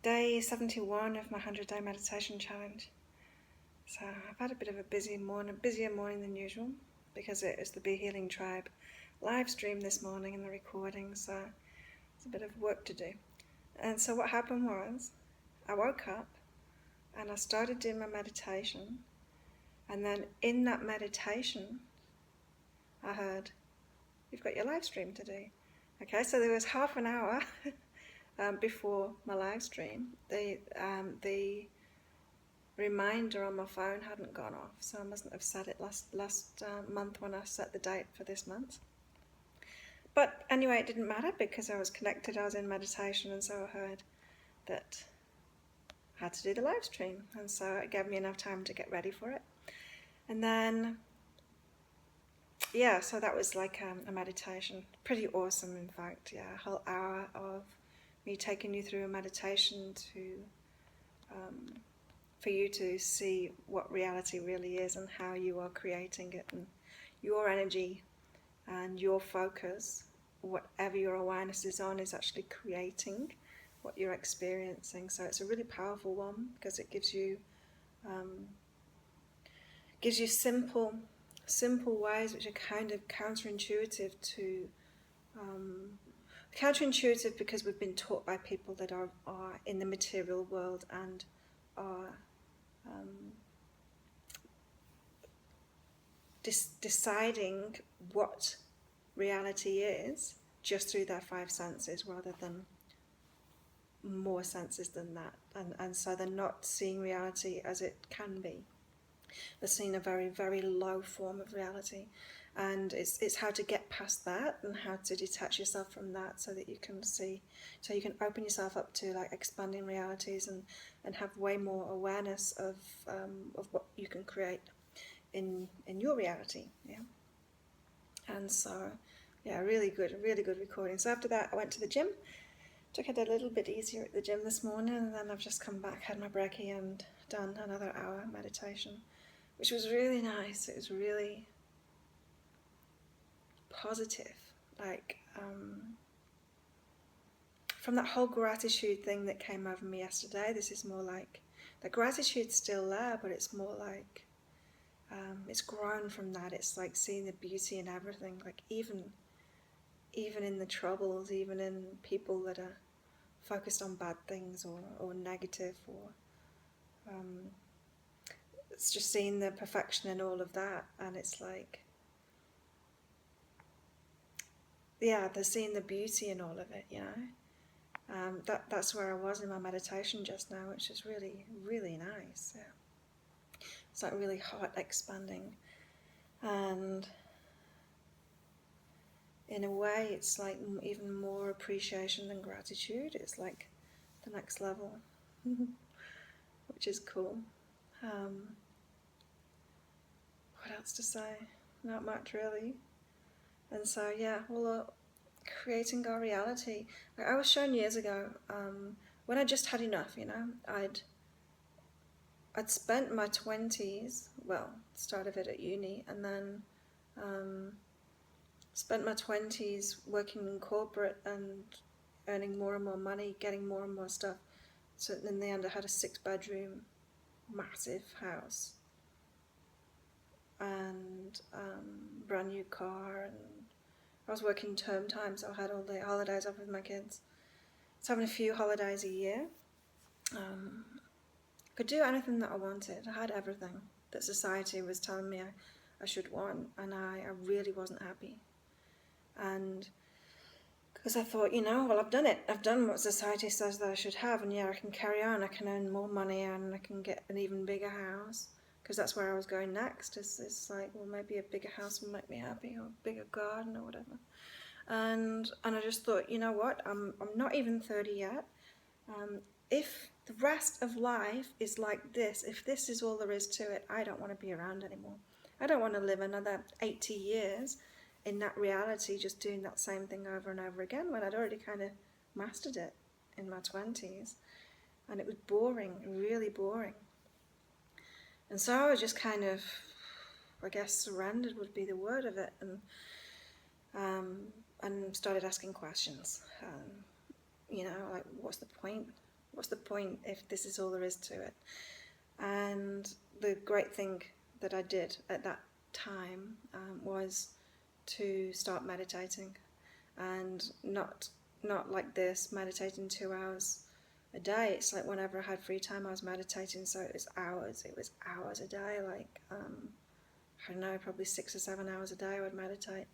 day 71 of my 100-day meditation challenge. So I've had a bit of a busier morning than usual, because it is the Be Healing Tribe live stream this morning and the recording, so it's a bit of work to do. And so what happened was, I woke up and I started doing my meditation, and then in that meditation I heard, "You've got your live stream to do." Okay, so there was half an hour before my live stream. The reminder on my phone hadn't gone off, so I mustn't have set it last month when I set the date for this month. But anyway, it didn't matter because I was connected, I was in meditation, and so I heard that I had to do the live stream, and so it gave me enough time to get ready for it. And then so that was like a meditation, pretty awesome in fact. A whole hour of me taking you through a meditation for you to see what reality really is and how you are creating it, and your energy and your focus, whatever your awareness is on, is actually creating what you're experiencing. So it's a really powerful one because it gives you simple ways which are kind of counterintuitive because we've been taught by people that are in the material world and are deciding what reality is just through their five senses rather than more senses than that, and so they're not seeing reality as it can be. They're seeing a very, very low form of reality, and it's how to get past that and how to detach yourself from that so that you can see, so you can open yourself up to like expanding realities and have way more awareness of what you can create in your reality. And so really good recording. So after that I went to the gym, took it a little bit easier at the gym this morning, and then I've just come back, had my brekkie and done another hour meditation, which was really nice. It was really positive, like from that whole gratitude thing that came over me yesterday. This is more like, the gratitude's still there, but it's more like it's grown from that. It's like seeing the beauty in everything, like even in the troubles, even in people that are focused on bad things or negative, or it's just seeing the perfection in all of that. And it's like, they're seeing the beauty in all of it, that's where I was in my meditation just now, which is really, really nice. It's like really heart expanding, and in a way it's like even more appreciation than gratitude. It's like the next level, which is cool. What else to say? Not much really. And so creating our reality. Like I was shown years ago, when I just had enough, I'd spent my 20s, start of it at uni, and then spent my 20s working in corporate and earning more and more money, getting more and more stuff. So in the end I had a 6-bedroom, massive house, and brand new car, and I was working term time, so I had all the holidays off with my kids. I was having a few holidays a year. Could do anything that I wanted. I had everything that society was telling me I should want, and I really wasn't happy. And because I thought, I've done it. I've done what society says that I should have, and I can carry on. I can earn more money, and I can get an even bigger house, because that's where I was going next. It's like, well, maybe a bigger house will make me happy, or a bigger garden, or whatever. And I just thought, you know what? I'm not even 30 yet. If the rest of life is like this, if this is all there is to it, I don't want to be around anymore. I don't want to live another 80 years in that reality, just doing that same thing over and over again, when I'd already kind of mastered it in my 20s. And it was boring, really boring. And so I was just kind of, I guess surrendered would be the word of it, and started asking questions. Like, what's the point? What's the point if this is all there is to it? And the great thing that I did at that time was to start meditating, and not like this, meditating 2 hours a day. It's like whenever I had free time I was meditating, so it was hours a day, like I don't know, probably 6 or 7 hours a day I would meditate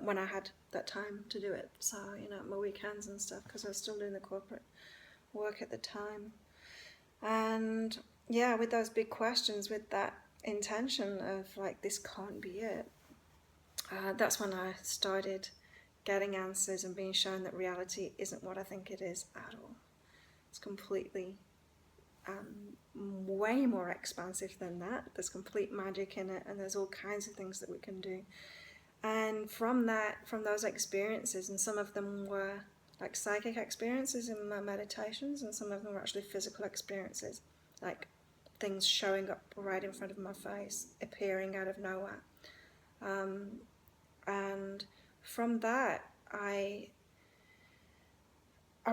when I had that time to do it. So, you know, my weekends and stuff, because I was still doing the corporate work at the time. And yeah, with those big questions, with that intention of like, this can't be it, that's when I started getting answers and being shown that reality isn't what I think it is at all. It's completely way more expansive than that. There's complete magic in it, and there's all kinds of things that we can do. And from those experiences, and some of them were like psychic experiences in my meditations, and some of them were actually physical experiences, like things showing up right in front of my face, appearing out of nowhere. And from that, I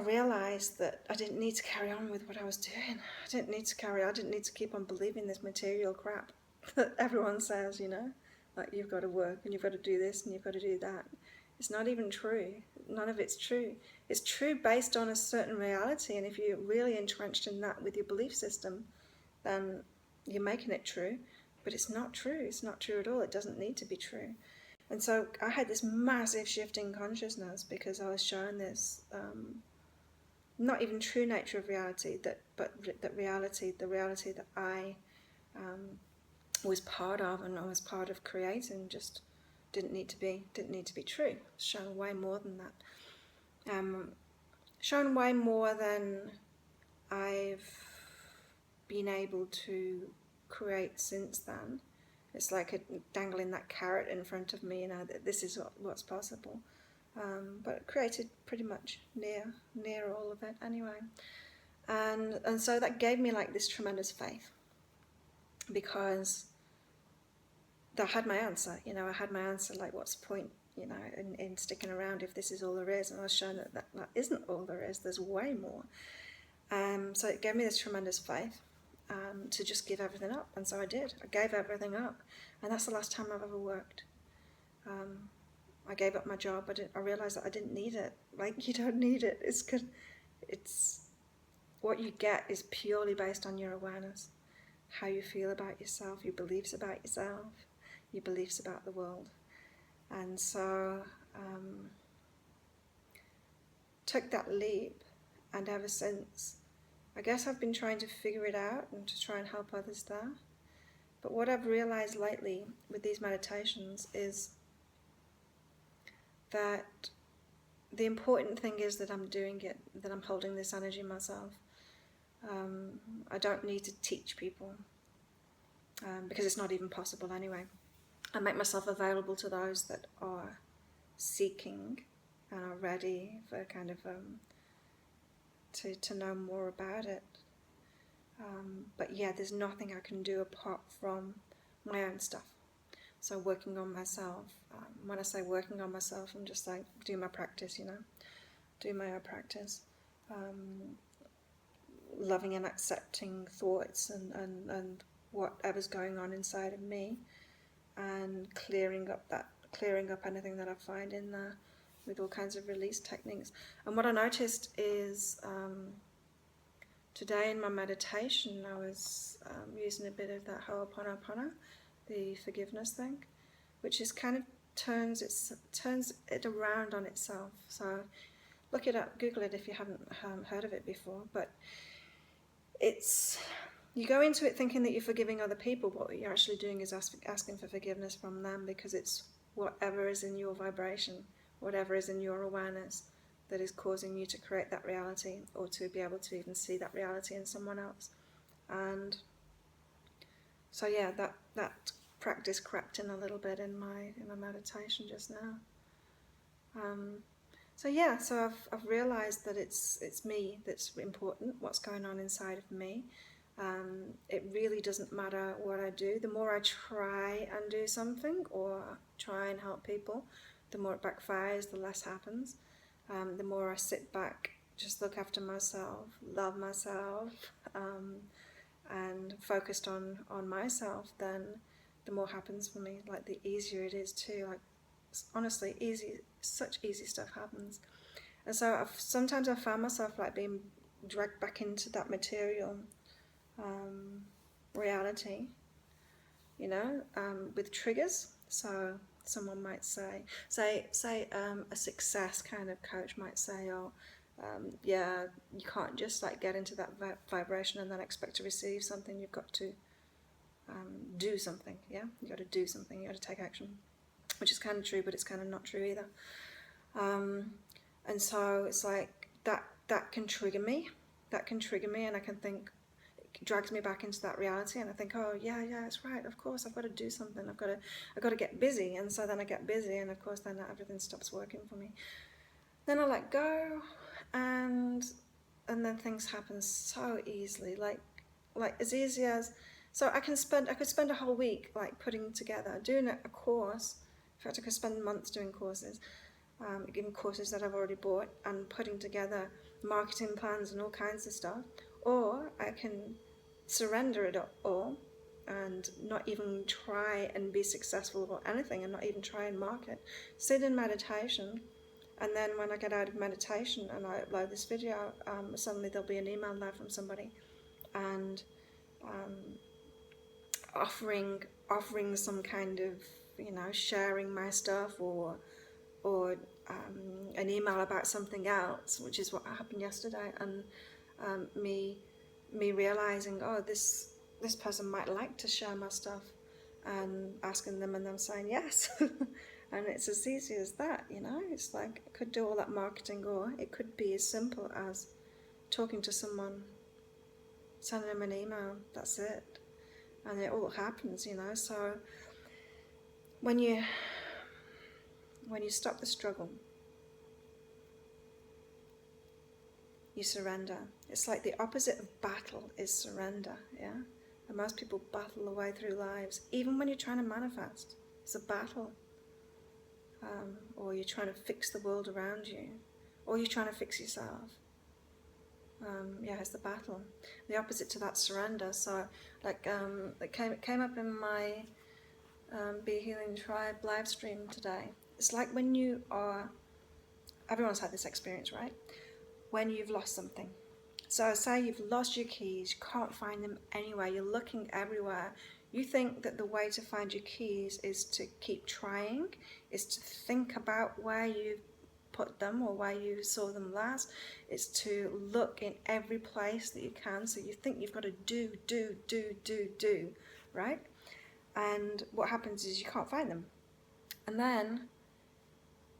realised that I didn't need to carry on with what I was doing. I didn't need to keep on believing this material crap that everyone says, you know, like you've got to work and you've got to do this and you've got to do that. It's not even true. None of it's true. It's true based on a certain reality, and if you're really entrenched in that with your belief system, then you're making it true, but it's not true. It's not true at all. It doesn't need to be true. And so I had this massive shift in consciousness because I was shown this not even true nature of reality, but the reality that I was part of, and I was part of creating, just didn't need to be true. It's shown way more than that. Shown way more than I've been able to create since then. It's like dangling that carrot in front of me, you know, that this is what's possible. But it created pretty much near all of it anyway. And so that gave me like this tremendous faith, because I had my answer, you know, I had my answer, like what's the point, you know, in sticking around if this is all there is. And I was shown that isn't all there is, there's way more. So it gave me this tremendous faith to just give everything up. And so I did. I gave everything up. And that's the last time I've ever worked. I gave up my job. I realised that I didn't need it. Like, you don't need it. It's good. It's what you get is purely based on your awareness, how you feel about yourself, your beliefs about yourself, your beliefs about the world. And so took that leap, and ever since, I guess I've been trying to figure it out and to try and help others there. But what I've realised lately with these meditations is that the important thing is that I'm doing it, that I'm holding this energy myself. I don't need to teach people, because it's not even possible anyway. I make myself available to those that are seeking and are ready for kind of to know more about it. But yeah, there's nothing I can do apart from my own stuff. So working on myself. When I say working on myself, I'm just like, do my practice, you know, do my own practice. Loving and accepting thoughts and whatever's going on inside of me, and clearing up anything that I find in there with all kinds of release techniques. And what I noticed is today in my meditation, I was using a bit of that Ho'oponopono, the forgiveness thing, which is kind of turns it around on itself. So look it up, Google it if you haven't heard of it before. But you go into it thinking that you're forgiving other people, but what you're actually doing is asking for forgiveness from them, because it's whatever is in your vibration, whatever is in your awareness, that is causing you to create that reality, or to be able to even see that reality in someone else. And so yeah, that practice crept in a little bit in my meditation just now. So I've realised that it's me that's important, what's going on inside of me. It really doesn't matter what I do. The more I try and do something or try and help people, the more it backfires, the less happens. The more I sit back just look after myself, love myself, and focused on myself, then the more happens for me. Like, the easier it is too. Like, honestly, such easy stuff happens. And so sometimes I found myself like being dragged back into that material reality, with triggers. So someone might say a success kind of coach might say, oh, yeah, you can't just like get into that vibration and then expect to receive something. You've got to do something. Yeah, you got to do something. You got to take action, which is kind of true, but it's kind of not true either. And so it's like that can trigger me. That can trigger me, and I can think, it drags me back into that reality, and I think, oh yeah, it's right. Of course, I've got to do something. I've got to get busy, and so then I get busy, and of course, then everything stops working for me. Then I let go, and then things happen so easily, like as easy as, so I could spend a whole week like putting together, doing a course. In fact, I could spend months doing courses, giving courses that I've already bought, and putting together marketing plans and all kinds of stuff. Or I can surrender it all and not even try and be successful about anything, and not even try and market. Sit in meditation, and then when I get out of meditation and I upload this video, suddenly there'll be an email there from somebody, and offering some kind of, sharing my stuff, or an email about something else, which is what happened yesterday, and me realizing, oh, this person might like to share my stuff, and asking them and them saying yes. And it's as easy as that, it's like I could do all that marketing, or it could be as simple as talking to someone, sending them an email. That's it, and it all happens, so when you stop the struggle, you surrender. It's like the opposite of battle is surrender, yeah? And most people battle their way through lives. Even when you're trying to manifest, it's a battle. Or you're trying to fix the world around you, or you're trying to fix yourself. It's the battle. The opposite to that, surrender. So, like, it came up in my Be Healing Tribe live stream today. It's like when you are, everyone's had this experience, right? When you've lost something. So say you've lost your keys, you can't find them anywhere, you're looking everywhere. You think that the way to find your keys is to keep trying, is to think about where you put them or where you saw them last. It's to look in every place that you can. So you think you've got to do, right? And what happens is you can't find them. And then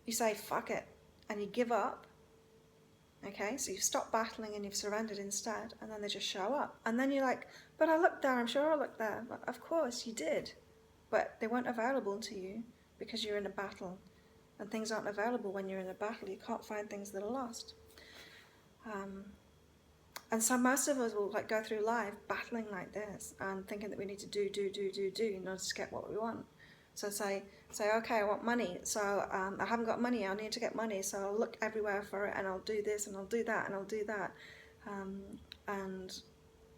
you say, fuck it, and you give up. Okay, so you've stopped battling and you've surrendered instead, and then they just show up. And then you're like, but I looked there, I'm sure I looked there. Well, of course you did, but they weren't available to you because you're in a battle. And things aren't available when you're in a battle. You can't find things that are lost. And so most of us will like go through life battling like this and thinking that we need to do in order to get what we want. So say, okay, I want money. So I haven't got money. I need to get money. So I'll look everywhere for it, and I'll do this, and I'll do that, and I'll do that. And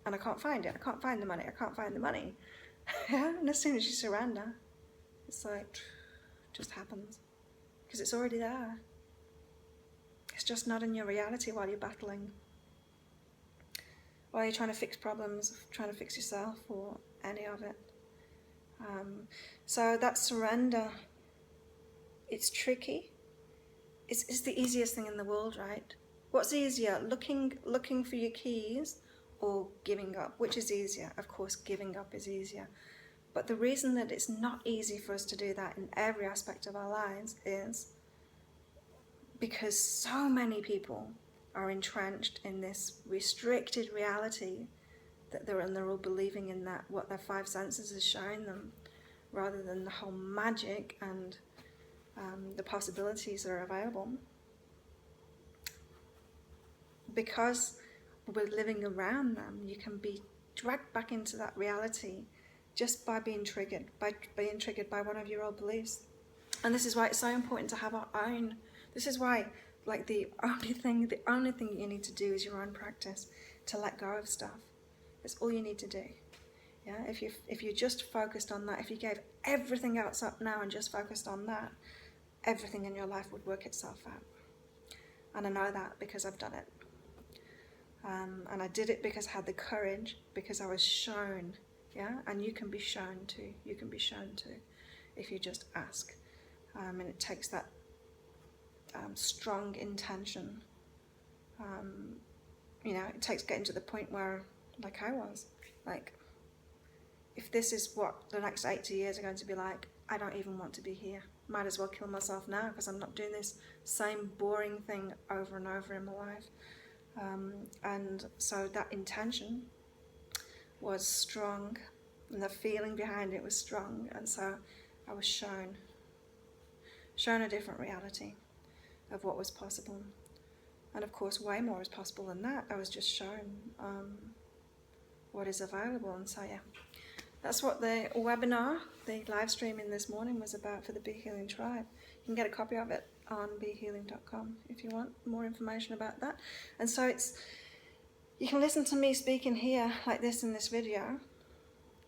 I can't find it. I can't find the money. I can't find the money. And as soon as you surrender, it's like, it just happens. Because it's already there. It's just not in your reality while you're battling. While you're trying to fix problems, trying to fix yourself, or any of it. So that surrender, it's tricky. It's the easiest thing in the world, right? What's easier, looking for your keys or giving up? Which is easier? Of course, giving up is easier. But the reason that it's not easy for us to do that in every aspect of our lives is because so many people are entrenched in this restricted reality that they're all believing in that, what their five senses is showing them, rather than the whole magic and the possibilities that are available. Because we're living around them, you can be dragged back into that reality just by being triggered by one of your old beliefs. And this is why it's so important to have our own. This is why like the only thing you need to do is your own practice to let go of stuff. It's all you need to do. Yeah, if you just focused on that, if you gave everything else up now and just focused on that, everything in your life would work itself out. And I know that because I've done it. And I did it because I had the courage, because I was shown. Yeah, and you can be shown too. You can be shown too, if you just ask. And it takes that strong intention. It takes getting to the point where, like I was, like, if this is what the next 80 years are going to be like, I don't even want to be here. Might as well kill myself now, because I'm not doing this same boring thing over and over in my life. And so that intention was strong, and the feeling behind it was strong, and so I was shown a different reality of what was possible. And of course, way more is possible than that. I was just shown what is available. And so, yeah, that's what the webinar, the live streaming this morning was about for the Be Healing Tribe. You can get a copy of it on behealing.com if you want more information about that. And so you can listen to me speaking here like this in this video.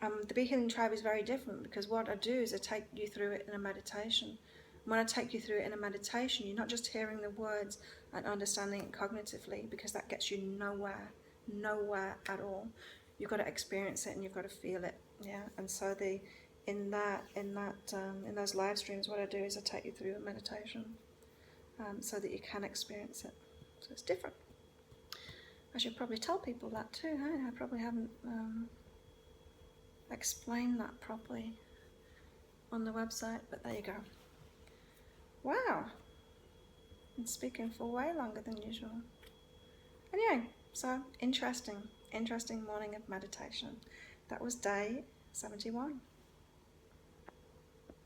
The Be Healing Tribe is very different, because what I do is I take you through it in a meditation. When I take you through it in a meditation, you're not just hearing the words and understanding it cognitively, because that gets you nowhere at all. You've got to experience it and you've got to feel it. Yeah, and so in those live streams, what I do is I take you through a meditation, so that you can experience it. So it's different. I should probably tell people that too, hey? I probably haven't explained that properly on the website, but there you go. Wow, I'm speaking for way longer than usual. Anyway, so interesting morning of meditation. That was day 71.